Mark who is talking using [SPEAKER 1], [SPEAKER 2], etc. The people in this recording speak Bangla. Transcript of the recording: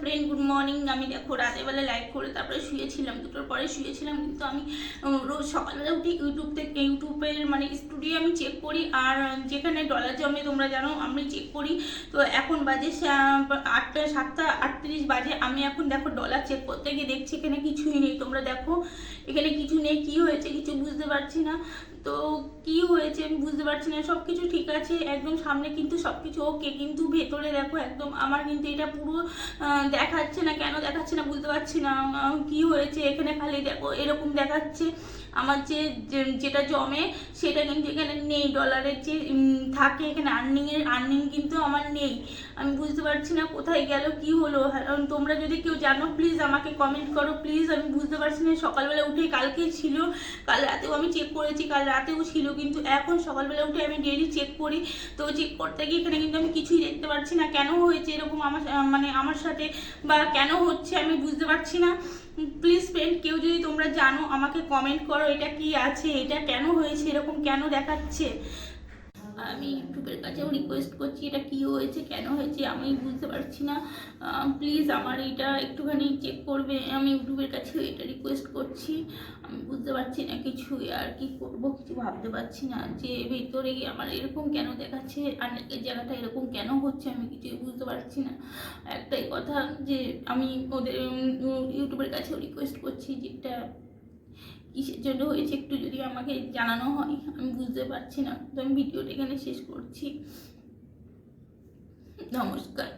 [SPEAKER 1] Friend, good morning. আমি দেখো রাতের বেলা লাইভ করে তারপরে শুয়েছিলাম, দুটোর পরে শুয়েছিলাম, কিন্তু আমি রোজ সকালবেলা উঠে ইউটিউবের মানে স্টুডিও আমি চেক করি, আর যেখানে ডলার জমে তোমরা জানো আমি চেক করি। তো এখন বাজে 7:38 বাজে। আমি এখন দেখো ডলার চেক করতে গিয়ে দেখছি এখানে কিছুই নেই। তোমরা দেখো এখানে কিছু নেই। কি হয়েছে কিছু বুঝতে পারছি না। তো কি হয়েছে আমি বুঝতে পারছি না। সব কিছু ঠিক আছে একদম, সামনে কিন্তু সব কিছু ওকে, কিন্তু ভেতরে দেখো একদম আমার কিন্তু এটা পুরো দেখাচ্ছে না। কেন দেখাচ্ছে না বুঝতে পারছি না। কি হয়েছে এখানে খালি দেখো এরকম দেখাচ্ছে। আমার যেটা জমে সেটা কিন্তু এখানে নেই। ডলারের যে থাকে এখানে আর্নিং কিন্তু আমার নেই। আমি বুঝতে পারছি না কোথায় গেল, কি হলো। তোমরা যদি কেউ জানো প্লিজ আমাকে কমেন্ট করো প্লিজ। আমি বুঝতে পারছি না। সকালবেলা উঠে কালকে ছিল, কাল রাতেও আমি চেক করেছি, কাল রাতেও ছিল, কিন্তু এখন সকালবেলা উঠে আমি ডেইলি চেক করি। তো চেক করতে গিয়ে এখানে কিন্তু আমি কিছুই দেখতে পাচ্ছি না। কেন হয়েছে এরকম আমার সাথে, বা কেন হচ্ছে আমি বুঝতে পারছি না। প্লিজ ফ্রেন্ড, কেউ যদি তোমরা জানো আমাকে কমেন্ট করো এটা কি আছে, এটা কেন হয়েছে, এরকম কেন দেখাচ্ছে। আমি ইউটিউবের কাছেও রিকোয়েস্ট করছি, এটা কি হয়েছে কেন হয়েছে আমি বুঝতে পারছি না। প্লিজ আমার এটা একটুখানি চেক করবে। আমি ইউটিউবের কাছেও এটা রিকোয়েস্ট করছি। আমি বুঝতে পারছি না কিছুই, আর কি করব কিছু ভাবতে পারছি না। যে ভেতরে গিয়ে আমার এরকম কেন দেখাচ্ছে আর এই জায়গাটা এরকম কেন হচ্ছে আমি কিছুই বুঝতে পারছি না। একটাই কথা যে আমি ওদের ইউটিউবের কাছেও রিকোয়েস্ট করছি যে এটা কিসের জন্য হয়েছে একটু যদি আমাকে জানানো হয়। আমি বুঝতে পারছি না। তো আমি ভিডিওটা এখানে শেষ করছি। নমস্কার।